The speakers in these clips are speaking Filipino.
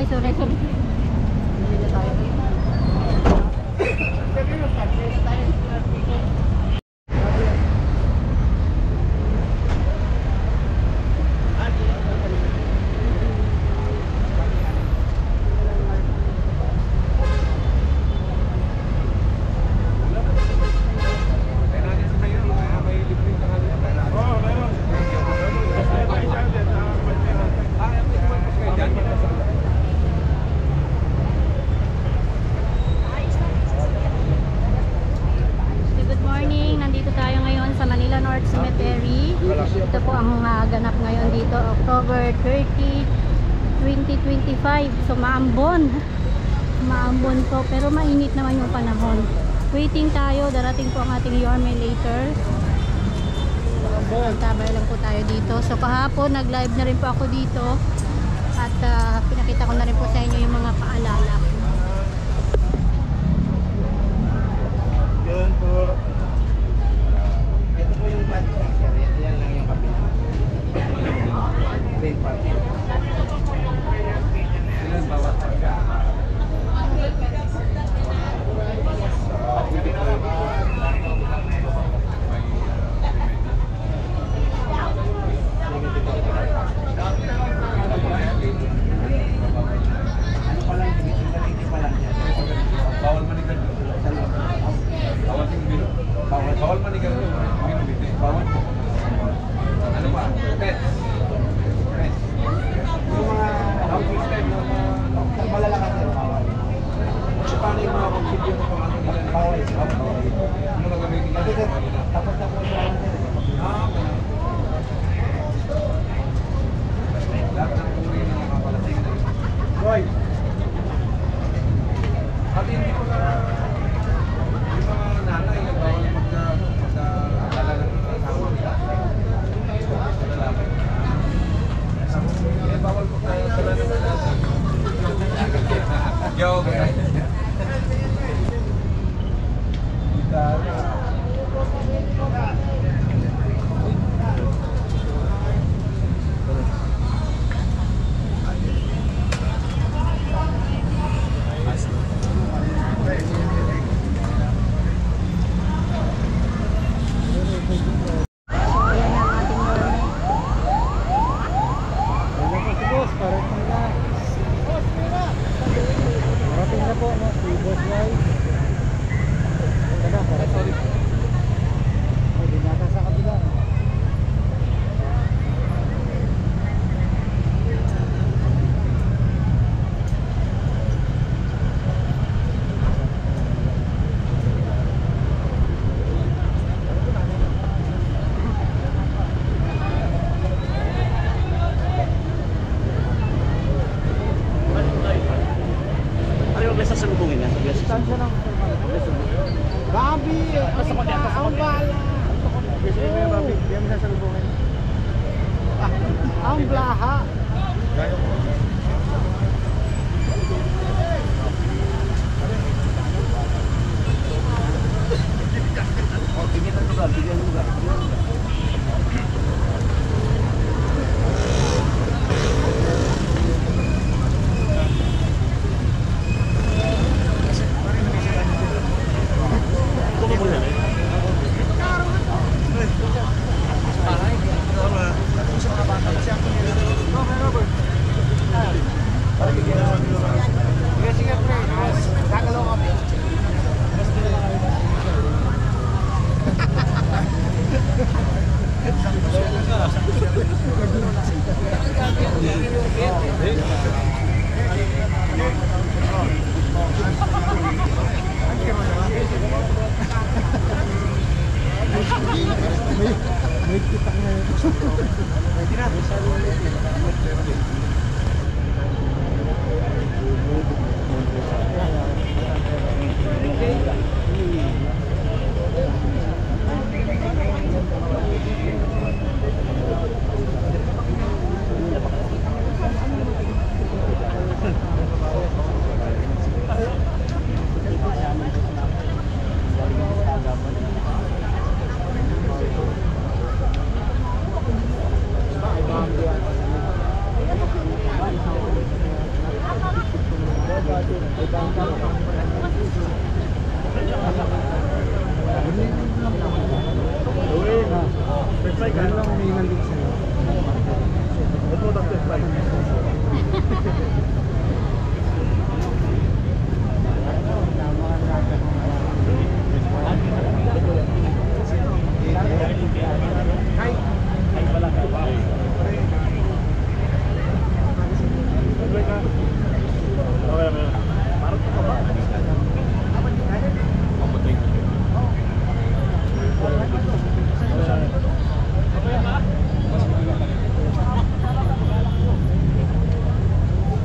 Ay, sorry. Hindi na tayo. Ito po ang ganap ngayon dito, October 30, 2025. So maambon po, pero mainit naman yung panahon. Waiting tayo, darating po ang ating Yorme later. Tabay lang po tayo dito. So kahapon nag live na rin po ako dito at pinakita ko na rin po sa inyo yung mga paalala. Yun po. Ito po yung pad sir. Yan lang yung kapit. Green pad. Ilan bawat pagka? Bawal manigal. Bawal manigal. Bawal. Ano ba? Pets. Yung mga outfits time na malalakas sila bawal. Paano yung mga pag-video na pamangkin nila? Bawal. Ano na gamitin nila? Tapos na po sila. Lahat ng puri na nakapalating na yun. Roy! At hindi ko na yung mga nanay na bawal magdala ng asawa nila sa lalaki. Eh, bawal magdala ng lalaki. Joke! Gitara. Ang blaha.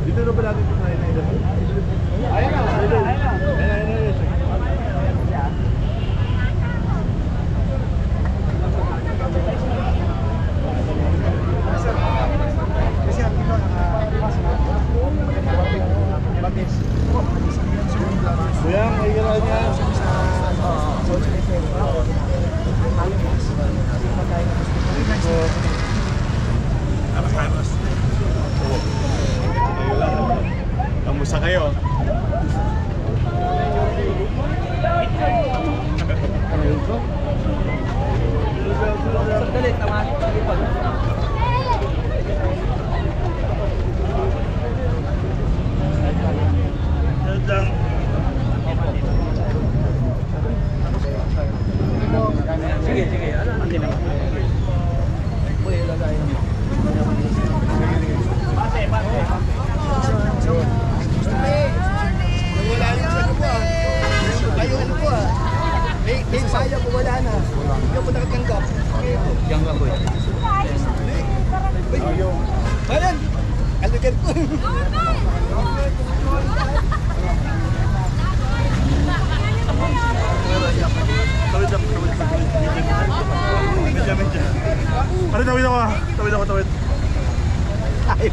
Dito na ba natin ito na ina-ina? Ayan na! Kuya, may gala niya. Kamusta kayo? Sandali, tama. Sige, sige. Hindi naman. Pwede lagay naman. Bate. Wala yung ano po ah. Kayo ano po ah. May saya po wala na. Hindi mo nakatanggap. Gangga ko eh. Ayan! Aligan ko. Tawid ako. Ay.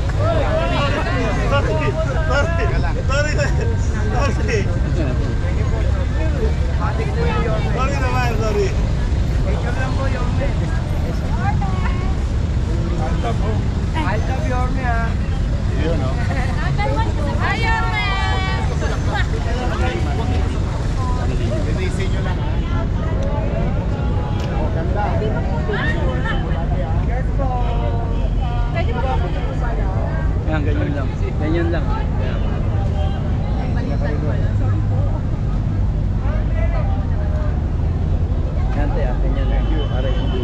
Sorry. Ikaw lang po yung I love your man. Yun, no? Ayaw, man! Release nyo lang, ha? Oh, ganda. Pwede ba po ito pala? Ganyan lang. Balitan ko lang. Sorry po. Ganyan lang. Para hindi...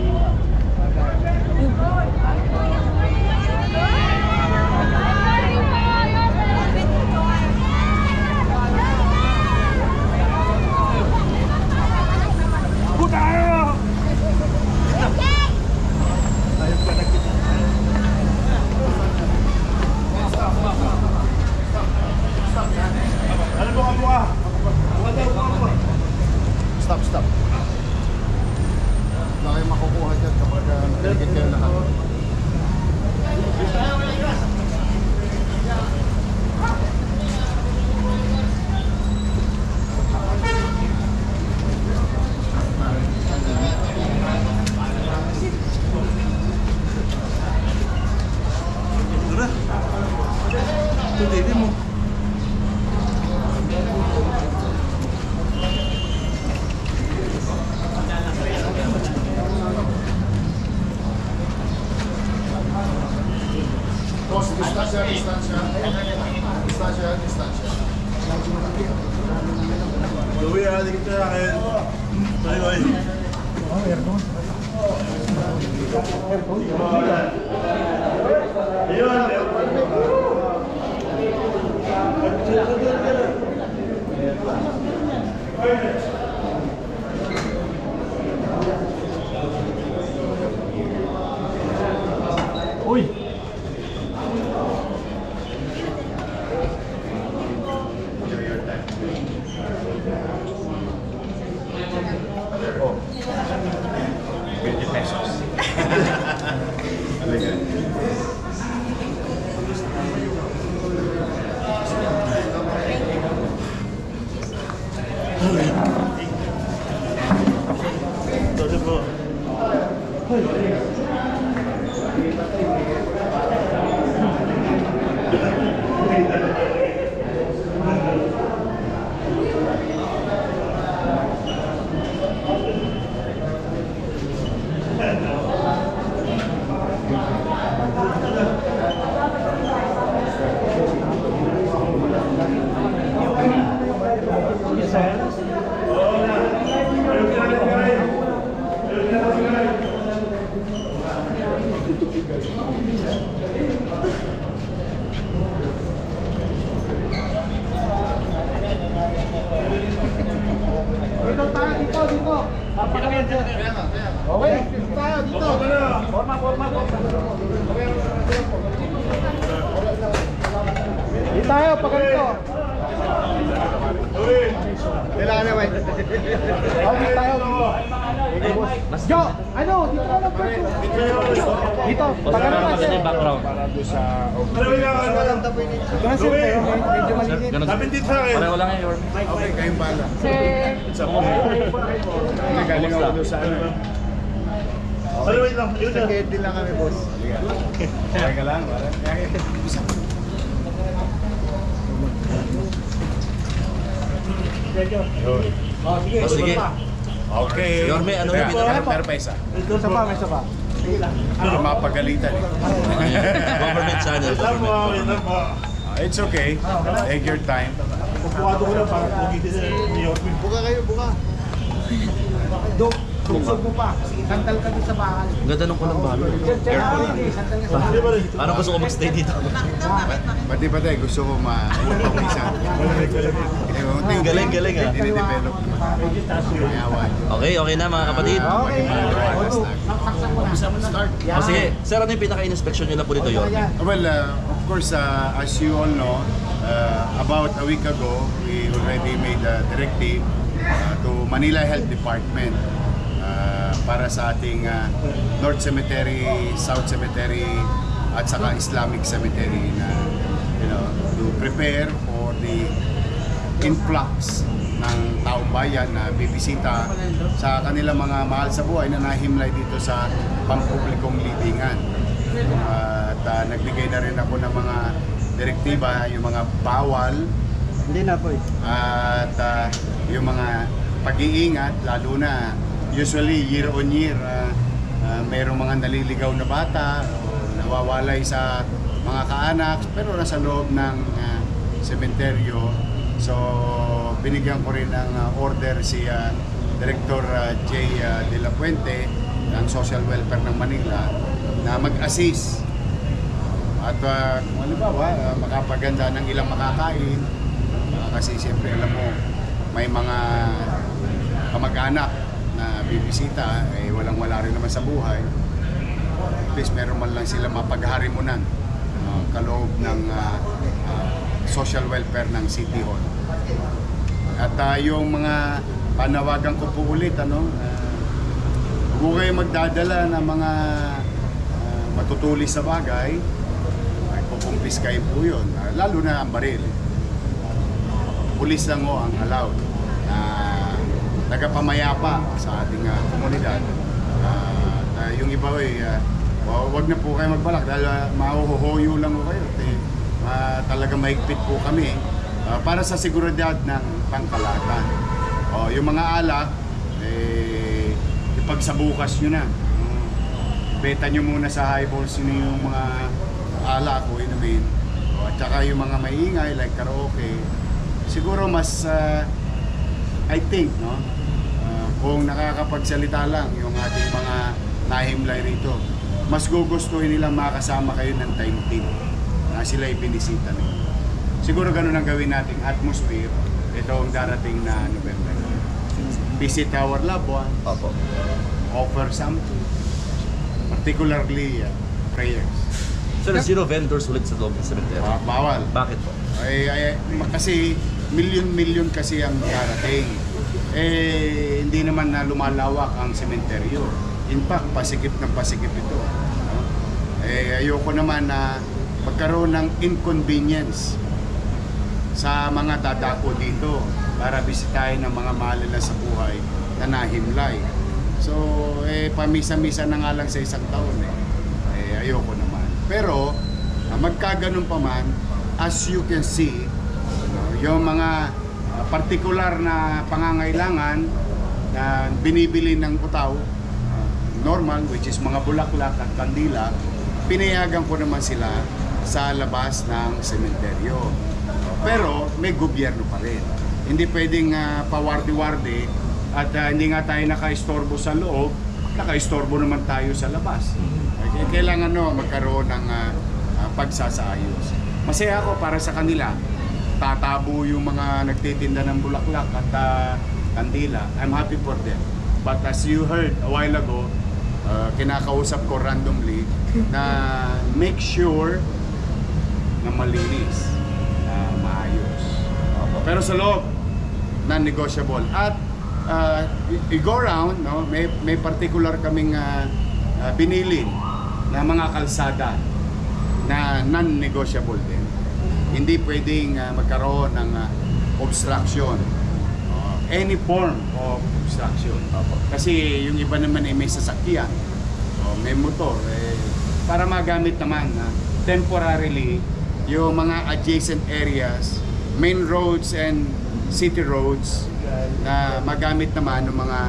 Stop. Wala kayong makukuha dyan kapag naligid kayo lahat. Ito din mo. Distansya. Luwi, dikit na akin. Sorry. Aircon. Uy! Oh. 20 pesos. Di tayo, pag ganito. Kailangan naman. Okay tayo. Okay, boss. Jo, ano? Dito ka lang pwesto. Dito. Pag ano ba siya? Background. Para doon sa... Ganun sir, pero medyo maliit. Pareho lang yan, Yorme. Okay, kayong bala. Sir, Galing ako doon sa ano. Wait lang, yun na. Sakit din lang kami, boss. Okay ka lang, wala. O sige. Okay. Yorme, ano yung pinaka- Meron pa isa. Isa pa, may isa pa. Mapagalitan eh. government channel? Wait lang po. It's okay. Take your time. Pupukado ko lang para pugitin sa New York. Buka kayo, buka. Dok, sugsog mo pa. Santal ka doon sa bakal. Ang ganda nung kulang balo. Santal ka sa bakal. Parang gusto ko magstay dito. Pati pa tayo, gusto ko ma-pawisan. Ang galing ah. Dinidevelop. Okay na mga kapatid. Okay. O sige, sir, ano yung pinaka-inspection nyo lang po dito, Yorme? Well, of course, as you all know, about a week ago, we already made a directive to Manila Health Department para sa ating North Cemetery, South Cemetery, at saka Islamic Cemetery na, to prepare for the influx ng taong bayan na bibisita sa kanilang mga mahal sa buhay na nahimlay dito sa pampublikong libingan. At nagbigay na rin ako ng mga direktiba, yung mga bawal. Hindi na po. At yung mga pag-iingat, lalo na usually year on year, mayroong mga naliligaw na bata o nawawalay sa mga kaanak pero nasa loob ng sementeryo. So binigyan ko rin ng order si Director J. De La Puente ng Social Welfare ng Manila na mag-assist at kung halimbawa makapaganda ng ilang makakain kasi siyempre alam mo may mga kamag-anak na bibisita walang-wala rin naman sa buhay. At least meron man lang sila mapagharimunan kaloob ng social welfare ng City Hall. At yung mga panawagan ko po ulit, huwag ko kayo magdadala ng mga matutulis sa bagay, ay kukumpiskay po yun, lalo na ang baril. Pulis lang ho ang allowed na tagapamayapa sa ating komunidad. Yung iba huwag na po kayo magbalak dahil mahuhuyo lang ho kayo. Talaga mahigpit po kami para sa seguridad ng pangkalahatan. Yung mga alak, ipagsabukas nyo na. Beta nyo muna sa highballs nyo yung mga alak o inumin. At saka yung mga maingay like karaoke, siguro mas, I think, kung nakakapagsalita lang yung ating mga nahimlay rito, mas gugustuhin nilang makasama kayo ng time team na sila ibinisita nila. Siguro ganun ang gawin nating atmosphere itong darating na November. Visit our loved one, Opo. offer something, particularly prayers. Sir, zero vendors ulit sa loob ng cemetery. Bawal. Bakit po? Kasi milyon-milyon kasi ang darating. Hindi naman na lumalawak ang sementeryo. In fact, pasikip ng pasikip ito. Ayoko naman na magkaroon ng inconvenience sa mga dadako dito para bisitahin ng mga mahal na sa buhay na nahimlay. So, pamisa-misa na nga lang sa isang taon ayoko naman. Pero, magkaganon pa man, as you can see, yung mga partikular na pangangailangan na binibili ng utaw, normal, which is mga bulaklak at kandila, pinayagan ko naman sila sa labas ng sementeryo. Pero may gobyerno pa rin. Hindi pwedeng pawardi-wardi at hindi nga tayo naka-istorbo sa loob, naka-istorbo naman tayo sa labas. Kailangan magkaroon ng pagsasaayos. Masaya ako para sa kanila. Tatabo yung mga nagtitinda ng bulaklak at kandila. I'm happy for them. But as you heard a while ago, kinakausap ko randomly na make sure na malinis, na maayos. Pero sa loob, non-negotiable. At i-go around, no, may particular kaming binili na mga kalsada na non-negotiable din. Hindi pwedeng magkaroon ng obstruction. Any form of obstruction. Kasi yung iba naman ay may sasakyan, may motor. Para magamit naman temporarily yung mga adjacent areas, main roads and city roads na magamit naman ng mga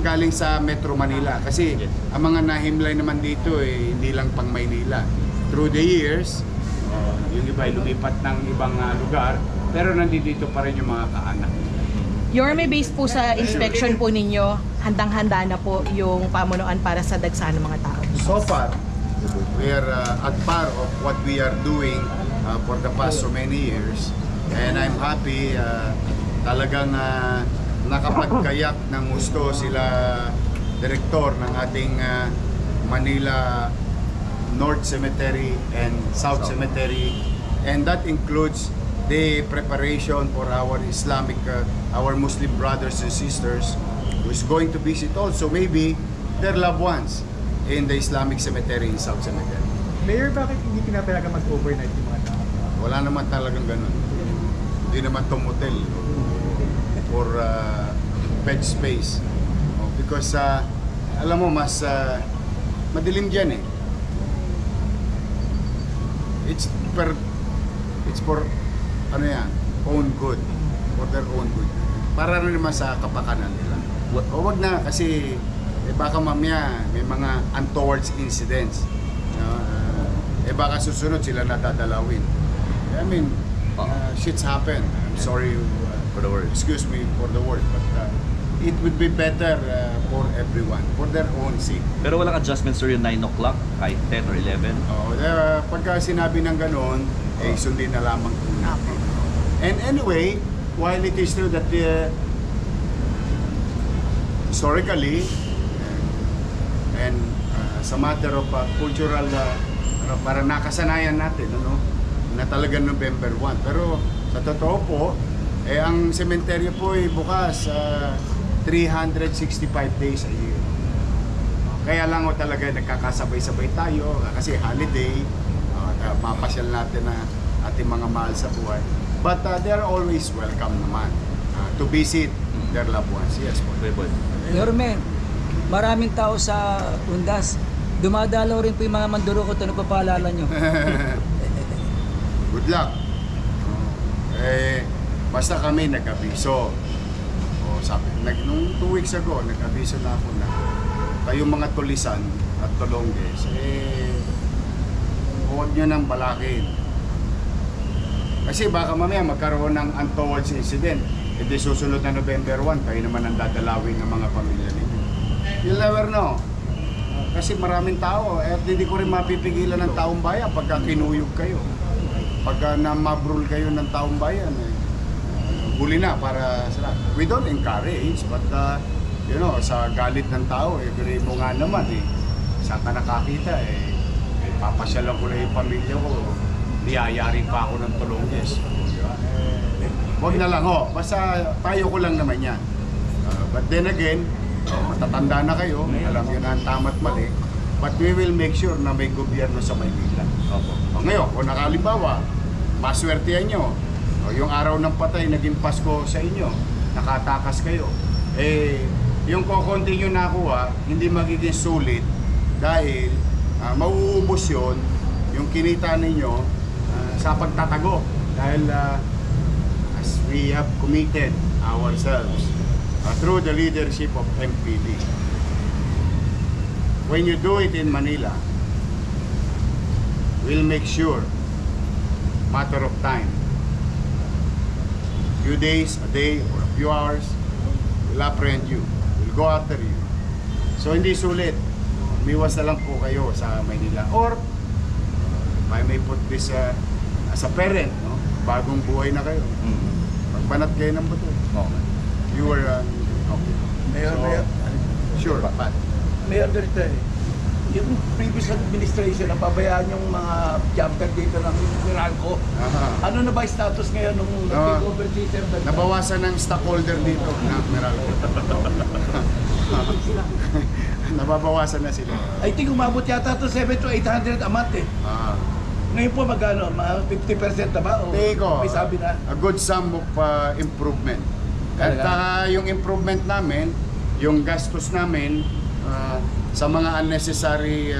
galing sa Metro Manila. Kasi ang mga nahimlay naman dito hindi lang pang Maynila. Through the years, yung iba ay lumipat ng ibang lugar, pero nandito pa rin yung mga kaanak. Yorme, based po sa inspection po ninyo, handang-handa na po yung pamunuan para sa dagsa ng mga tao. So far, we are at par of what we are doing for the past so many years. And I'm happy, talagang nakapagkayak ng gusto sila direktor ng ating Manila North Cemetery and South Cemetery. And that includes the preparation for our Islamic, our Muslim brothers and sisters who is going to visit also maybe their loved ones in the Islamic Cemetery in South Cemetery. Mayor, bakit hindi pinapayagan mag-overnight yung mga tao? Wala naman talagang ganun. Hindi naman itong hotel for bed space. Because alam mo, mas madilim dyan eh. It's for ano yan, own good. For their own good. Para rin naman sa kapakanan nila. O wag na kasi baka mamaya may mga untoward incidents. Baka susunod sila nadadalawin. I mean, shits happen. I'm sorry For the word. excuse me for the word, but it would be better for everyone, for their own sake. Pero walang adjustment sir yung 9 o'clock, kahit 10 or 11? Pagka sinabi ng gano'n, sundin na lamang po natin. And anyway, while it is true that historically and sa matter of cultural, para nakasanayan natin, na talagang November 1. Pero sa totoo po, ang sementeryo po ay bukas 365 days a year. Kaya lang talaga nagkakasabay-sabay tayo kasi holiday, mapasyal natin na ating mga mahal sa buhay. But they are always welcome naman to visit their loved ones. Yes po. Yorme, maraming tao sa Undas. Dumadalaw rin po yung mga mandurukot na nagpapaalala nyo. Good luck. Basta kami nag-abiso. Sabi, nung 2 weeks ago, nag-abiso na ako na kayong mga tulisan at tulongges, huwag nyo nang balakin. Kasi baka mamaya magkaroon ng untoward incident. Hindi susunod na November 1, kayo naman ang dadalawin ng mga pamilya ninyo. You'll never know. Kasi maraming tao, at hindi ko rin mapipigilan ng taong bayan pagka kinuyog kayo. Pagka namabrul kayo ng taong bayan, huli na para sa lahat. We don't encourage, but sa galit ng tao, mo nga naman saan ka nakakita papasyalan ko na yung pamilya ko, niyayari pa ako ng tulongges. Huwag na lang basta tayo ko lang naman yan. But then again, matatanda na kayo, alam nyo na ang tama't mali, but we will make sure na may gobyerno sa Maynila. Ngayon, kung nakalimbawa, maswertehan nyo, yung araw ng patay naging Pasko sa inyo, nakatakas kayo, yung kokonti nyo nakuha, hindi magiging sulit dahil mauubos yun, yung kinita ninyo sa pagtatago. Dahil as we have committed ourselves through the leadership of MPD, when you do it in Manila, we'll make sure, matter of time, few days, a day, or a few hours, we'll apprehend you. We'll go after you. So hindi sulit. Umiwas na lang po kayo sa Maynila. Or, if I may put this as a parent, bagong buhay na kayo. Magbanat kayo ng buto. You were, okay. Mayor, So, Mayor. Sure, Pat. Mayor Director, yung previous administration, napabayaan yung mga jumper dito ng Meralco. Ano na ba yung status ngayon nung nag-take-over si Sir Dagdag? Nabawasan ng stockholder dito na Meralco. Nababawasan na sila. I think umabot yata to 700 to 800 a month eh. Ngayon po magkano? Mga 50% na ba? O Tingin ko, may sabi na? a good sum of improvement. At yung improvement namin, yung gastos namin sa mga unnecessary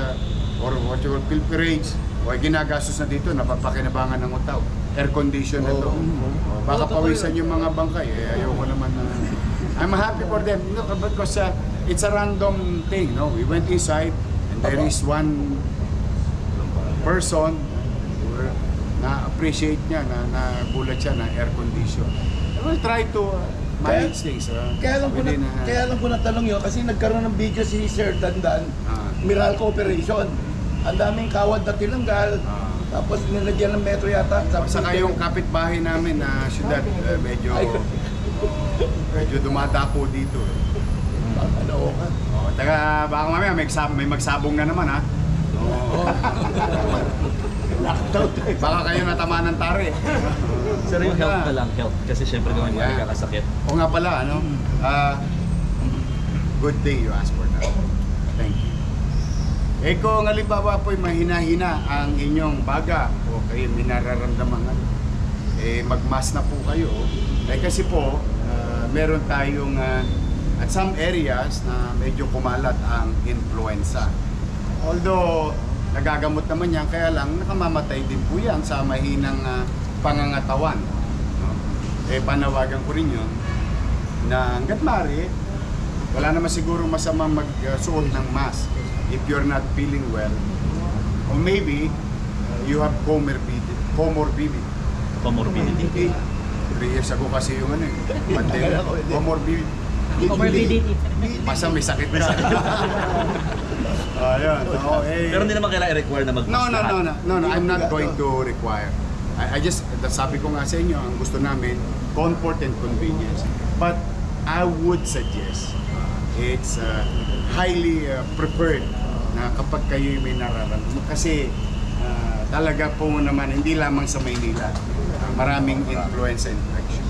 or what you call pilferage o ginagastos na dito, napapakinabangan ng utaw. Air condition na to. Baka pawisan yung mga bangkay. Ayoko naman na... I'm happy for them because it's a random thing. No? We went inside and there is one person na-appreciate niya, na gulat siya na air condition. We'll try to manage things. Kaya lang ko natanong yun kasi nagkaroon ng video si Sir Dandan, Meralco Operation. Ang daming kawad na tinanggal, tapos nilagyan ng metro yata. Saka yung kapitbahay namin na syudad, medyo dumadako dito. Ano ka? Taga baka mamaya may magsabong na naman ha. Baka kayo natama ng tare. Sir, yung health na lang, health. Kasi syempre kung may kakasakit. O nga pala, ano? Good thing you asked for that. Thank you. Kung halimbawa po'y mahina-hina ang inyong baga o kayo may nararamdaman, mag-mask na po kayo. Kasi po, meron tayong at some areas na medyo kumalat ang influenza. Although, nagagamot naman yan, kaya lang nakamamatay din po yan sa mahinang pangangatawan. No? Panawagan ko rin yun na hanggat maaari, wala naman siguro masamang magsuot ng mask if you're not feeling well. Or maybe, you have comorbidity. Comorbidity. 3 years ago kasi yung ano Comorbidity. Masa may sakit na. Ayun. Pero hindi naman kailangan i-require na mag-mask No. I'm not going to require. I just, sabi ko nga sa inyo, ang gusto namin, comfort and convenience. But I would suggest, it's highly preferred na kapag kayo may nararamdaman. Kasi talaga po naman, hindi lamang sa Maynila, maraming influenza infection.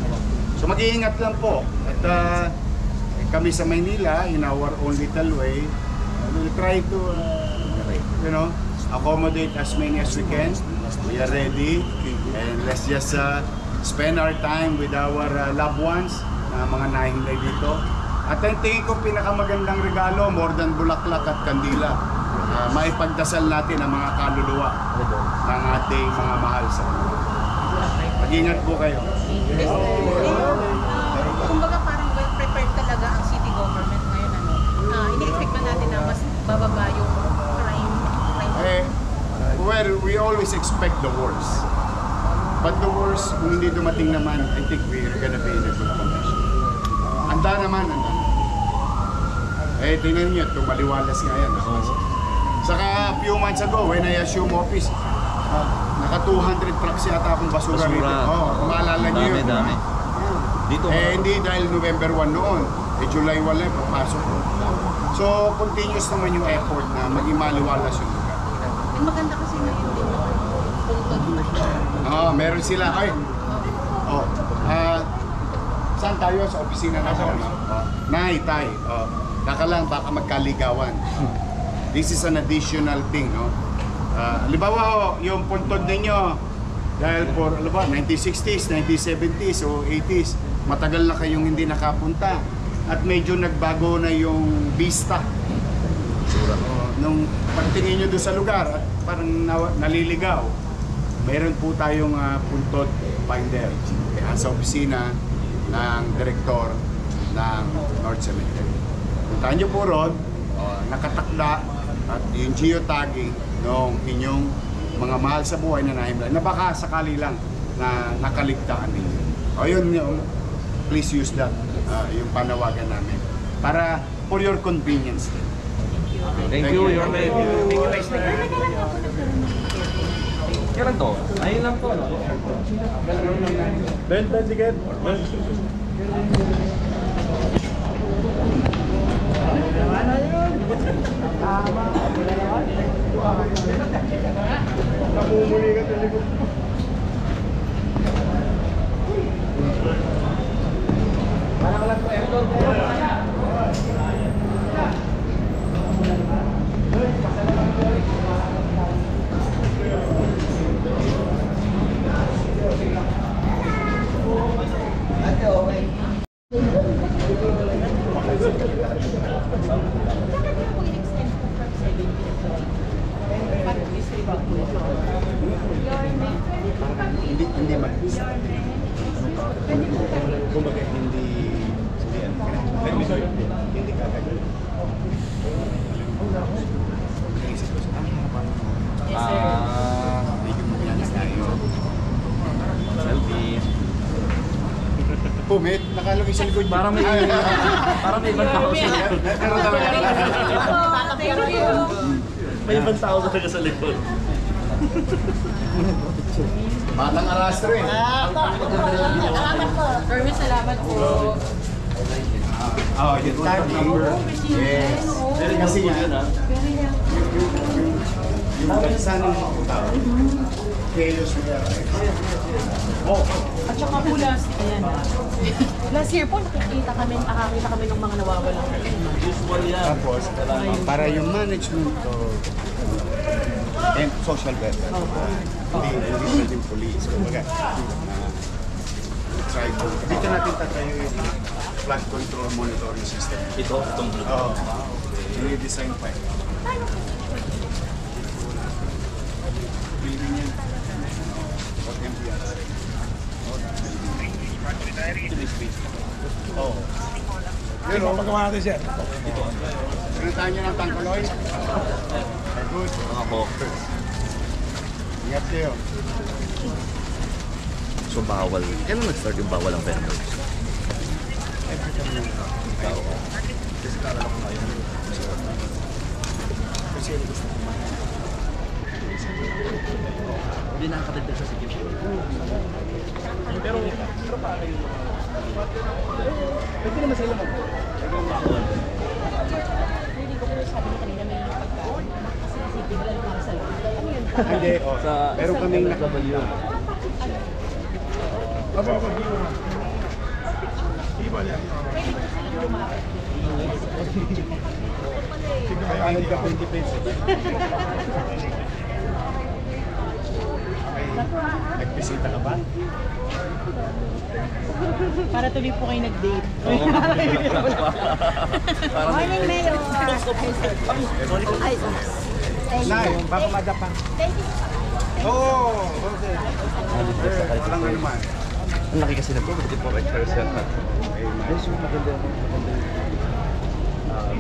So mag-iingat lang po. At kami sa Maynila, in our own little way, we'll try to accommodate as many as we can. We are ready, and let's just spend our time with our loved ones na mga nahinlay dito. At ang tingin ko pinakamagandang regalo, more than bulaklak at kandila, maipagdasal natin ang mga kaluluwa ng ating mga mahal sa buhay. Mag-ingat po kayo. Kumbaga parang well-prepared talaga ang city government ngayon. Ini-expect ba natin na mas bababa yung crime? Well, we always expect the worst. But the worst, kung hindi dumating naman, I think we're gonna be in a good condition. Handa naman. Tingnan niyo, tumaliwalas nga yan. Saka a few months ago, when I assumed office, naka 200 trucks yata akong basura rito. Kung maalala niyo yun. Dami. Dito, hindi dahil November 1 noon. July 1 lang, papasok. So, continuous naman yung effort na maging maliwalas yung lugar. Maganda kasi na yun din. Meron sila. Saan tayo? Sa opisina na sa Tay. Kaka lang, baka magkaligawan. This is an additional thing, no? Halimbawa, yung puntod ninyo, dahil for, 1960s, 1970s, o 80s, matagal na kayong hindi nakapunta. At medyo nagbago na yung vista. Nung pagtingin nyo doon sa lugar, at parang naliligaw, meron po tayong puntod finder sa opisina ng direktor ng North Cemetery. Puntahan nyo po ron, nakatakda at yung geotagging ng inyong mga mahal sa buhay na nahimlay na baka sakali lang na nakaligtaan ninyo. Yun, please use that, yung panawagan namin para for your convenience. Thank you, Your Mayor. Kailan to? Ayun lang po. Ben, ticket. Ben. Namumuli ka sa likod. Hindi mag-isa. Kumbaga hindi kagad. Medyo mabiyanis tayo. Selfie. Pumit, nakalagay sa likod. Parang may ibang tao sa likod. Pero talaga. May ibang tao talaga sa likod. Batang arastro eh. Hermes, salamat po. Oh, yung tag number. Yes. Kasi yan, yung bansa ng mga tao, chaos nila. At saka po last year po nakakita kami ng mga nawawalang. Usual yan. Tapos, para yung management and social welfare. Hindi pwedeng police. Kumbaga, try to, dito natin tatayo yung flood control monitoring system. Itong blue. Oo. Design pa eh. Building yan. What ambience. Oo. Pero, Pagkawa natin siya. pinuntahan nyo ng Tangkaloy? Good. Mga hawkers. Ingat kayo. So bawal. Kailan nag-start yung bawal ang vendors? Kasi kalala ko ngayon. Hindi nakakadagdag sa sikip. Pero paano yun? Pwede naman sila Bawal. Hindi ko sabi mo kanina may pagkain. Kasi sige lang para sa loob. Ano yun? Hindi, oh. Pero kaming W. Kayanid ka 20 pesos. Nagpisita ka ba? Para tuloy po kayo nag-date. Morning, Mayor. Nay, baka madapa. Oo, okay. Walang ano man. Ang laki kasi na po, 54 hectares yan. Yes, yung maganda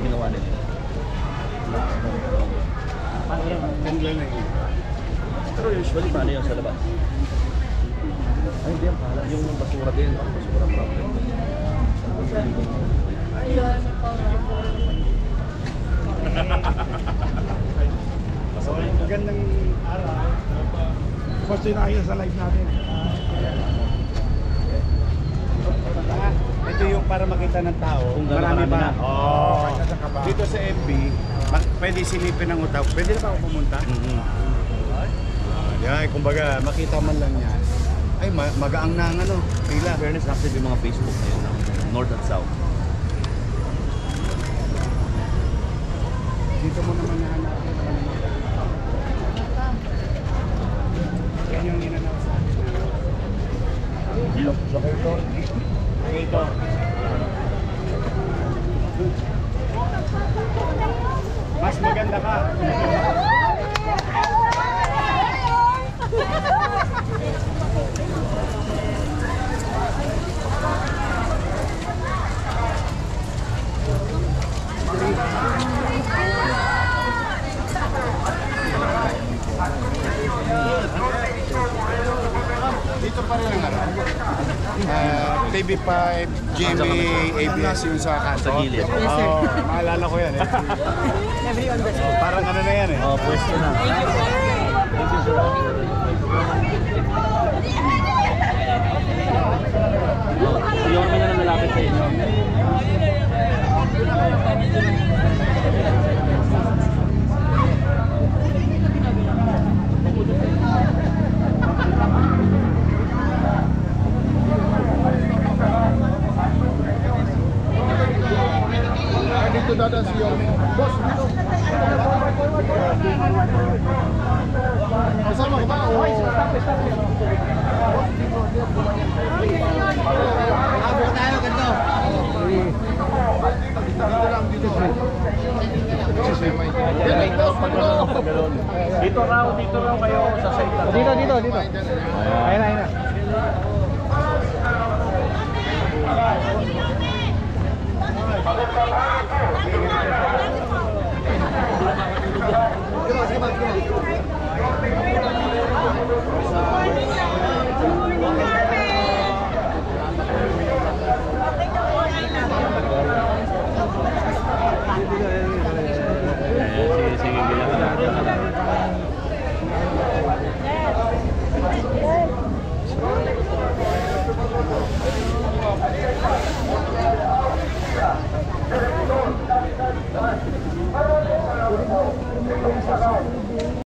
ginawa nila. Ang lalay. Pero usually, paano yun sa labas? Ay, hindi yan pala. Yung basura din, basura problem. Magandang araw. First time nakita sa live natin. Ito yung para makita ng tao. Kung gano'n Marami karami pa. na. Oo. Dito sa FB, pwede silipin ng utaw. Pwede na ba ako pumunta? Ay, kumbaga, makita man lang yan. Ay, magaang na ang ano, pila. Fairness, active yung mga Facebook ngayon, North at South. Dito mo naman nahanapin. Yan yung inanaw sa akin. Ito. Mas maganda ka. Dito pa rin ang araw. TV5, GMA, ABS yung sa kanto. Sa gilid. Oo, maalala ko yan eh. Parang ano na yan eh. Oh, pwesto na. Thank you, sir. Yung kami na nalapit sa inyo. dadaan si Yorme. Boss, dito. Kasama ka ba? Dito raw kayo sa site. Dito. Ayun na. Dito.